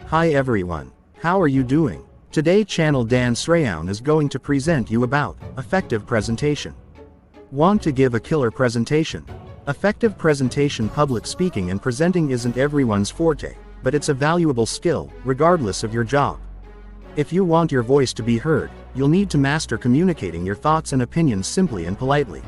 Hi everyone. How are you doing? Today channel Dan Sreyoun is going to present you about effective presentation. Want to give a killer presentation? Effective presentation. Public speaking and presenting isn't everyone's forte, but it's a valuable skill, regardless of your job. If you want your voice to be heard, you'll need to master communicating your thoughts and opinions simply and politely.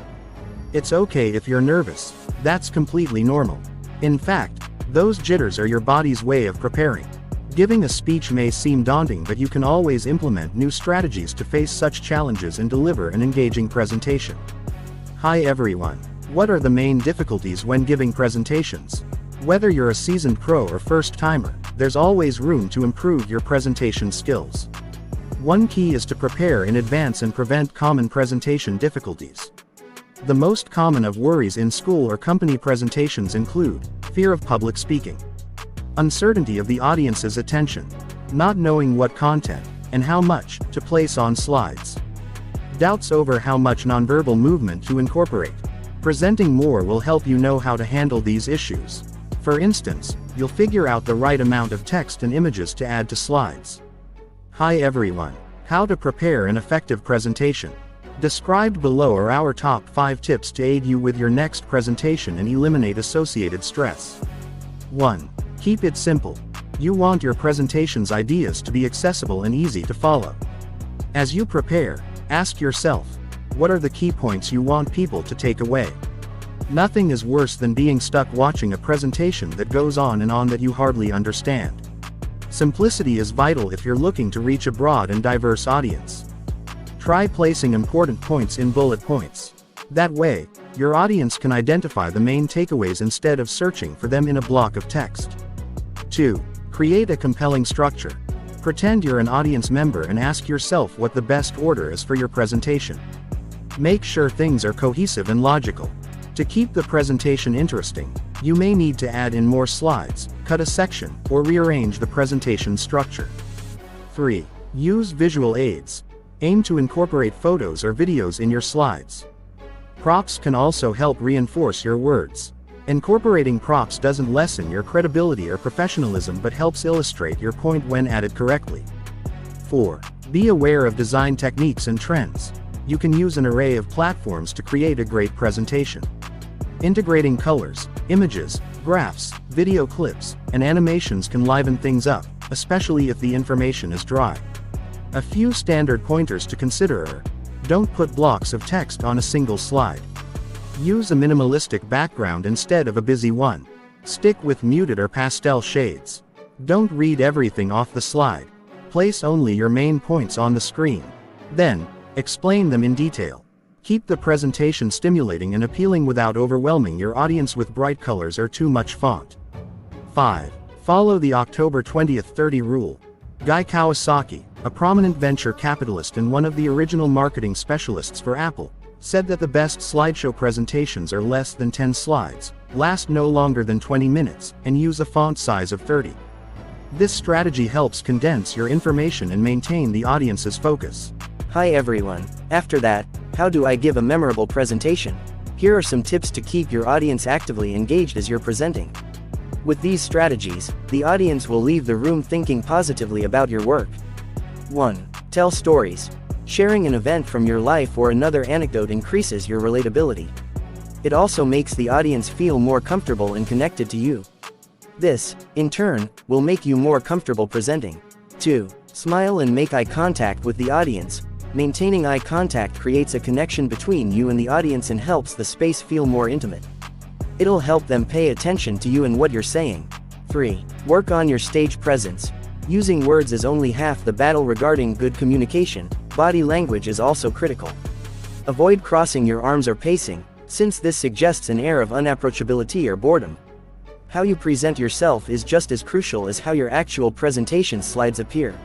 It's okay if you're nervous, that's completely normal. In fact, those jitters are your body's way of preparing. Giving a speech may seem daunting, but you can always implement new strategies to face such challenges and deliver an engaging presentation. Hi everyone. What are the main difficulties when giving presentations? Whether you're a seasoned pro or first-timer, there's always room to improve your presentation skills. One key is to prepare in advance and prevent common presentation difficulties. The most common of worries in school or company presentations include fear of public speaking, uncertainty of the audience's attention, not knowing what content and how much to place on slides, doubts over how much nonverbal movement to incorporate. Presenting more will help you know how to handle these issues. For instance, you'll figure out the right amount of text and images to add to slides. Hi everyone. How to prepare an effective presentation. Described below are our top 5 tips to aid you with your next presentation and eliminate associated stress. 1. Keep it simple. You want your presentation's ideas to be accessible and easy to follow. As you prepare, ask yourself, what are the key points you want people to take away? Nothing is worse than being stuck watching a presentation that goes on and on that you hardly understand. Simplicity is vital if you're looking to reach a broad and diverse audience. Try placing important points in bullet points. That way, your audience can identify the main takeaways instead of searching for them in a block of text. 2. Create a compelling structure. Pretend you're an audience member and ask yourself what the best order is for your presentation. Make sure things are cohesive and logical. To keep the presentation interesting, you may need to add in more slides, cut a section, or rearrange the presentation structure. 3. Use visual aids. Aim to incorporate photos or videos in your slides. Props can also help reinforce your words. Incorporating props doesn't lessen your credibility or professionalism but helps illustrate your point when added correctly. 4. Be aware of design techniques and trends. You can use an array of platforms to create a great presentation. Integrating colors, images, graphs, video clips, and animations can liven things up, especially if the information is dry. A few standard pointers to consider are: don't put blocks of text on a single slide. Use a minimalistic background instead of a busy one. Stick with muted or pastel shades. Don't read everything off the slide. Place only your main points on the screen. Then, explain them in detail. Keep the presentation stimulating and appealing without overwhelming your audience with bright colors or too much font. 5. Follow the October 20th 30 rule. Guy Kawasaki, a prominent venture capitalist and one of the original marketing specialists for Apple, said that the best slideshow presentations are less than 10 slides, last no longer than 20 minutes, and use a font size of 30. This strategy helps condense your information and maintain the audience's focus. Hi everyone. After that, how do I give a memorable presentation? Here are some tips to keep your audience actively engaged as you're presenting. With these strategies, the audience will leave the room thinking positively about your work. 1. Tell stories. Sharing an event from your life or another anecdote increases your relatability. It also makes the audience feel more comfortable and connected to you. This, in turn, will make you more comfortable presenting. 2. Smile and make eye contact with the audience. Maintaining eye contact creates a connection between you and the audience and helps the space feel more intimate. It'll help them pay attention to you and what you're saying. 3. Work on your stage presence. Using words is only half the battle regarding good communication. Body language is also critical. Avoid crossing your arms or pacing, since this suggests an air of unapproachability or boredom. How you present yourself is just as crucial as how your actual presentation slides appear.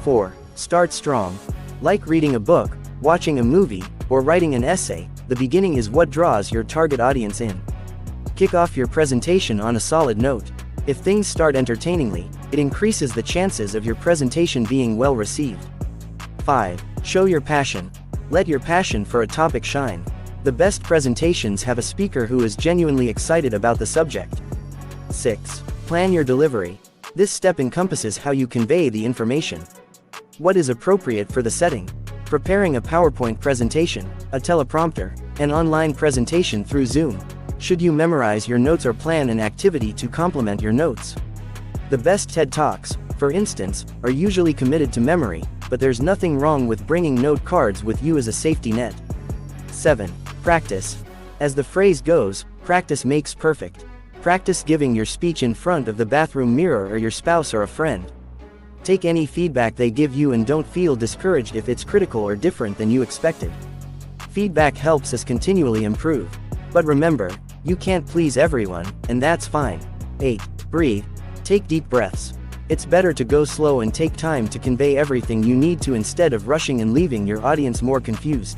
4. Start strong. Like reading a book, watching a movie, or writing an essay, the beginning is what draws your target audience in. Kick off your presentation on a solid note. If things start entertainingly, it increases the chances of your presentation being well received. 5. Show your passion. Let your passion for a topic shine. The best presentations have a speaker who is genuinely excited about the subject. 6. Plan your delivery. This step encompasses how you convey the information. What is appropriate for the setting? Preparing a PowerPoint presentation, a teleprompter, an online presentation through Zoom. Should you memorize your notes or plan an activity to complement your notes? The best TED Talks, for instance, are usually committed to memory, but there's nothing wrong with bringing note cards with you as a safety net. 7. Practice. As the phrase goes, practice makes perfect. Practice giving your speech in front of the bathroom mirror or your spouse or a friend. Take any feedback they give you and don't feel discouraged if it's critical or different than you expected. Feedback helps us continually improve. But remember, you can't please everyone, and that's fine. 8. Breathe. Take deep breaths. It's better to go slow and take time to convey everything you need to instead of rushing and leaving your audience more confused.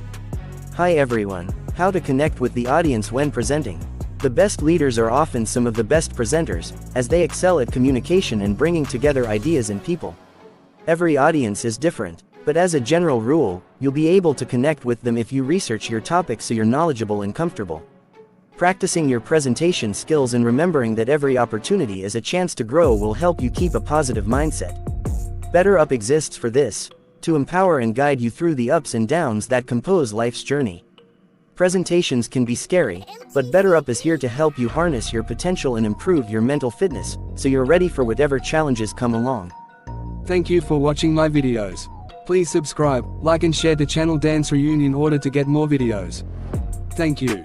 Hi everyone. How to connect with the audience when presenting. The best leaders are often some of the best presenters, as they excel at communication and bringing together ideas and people. Every audience is different, but as a general rule, you'll be able to connect with them if you research your topic so you're knowledgeable and comfortable. Practicing your presentation skills and remembering that every opportunity is a chance to grow will help you keep a positive mindset. BetterUp exists for this, to empower and guide you through the ups and downs that compose life's journey. Presentations can be scary, but BetterUp is here to help you harness your potential and improve your mental fitness, so you're ready for whatever challenges come along. Thank you for watching my videos. Please subscribe, like and share the channel Dan Sreyoun in order to get more videos. Thank you.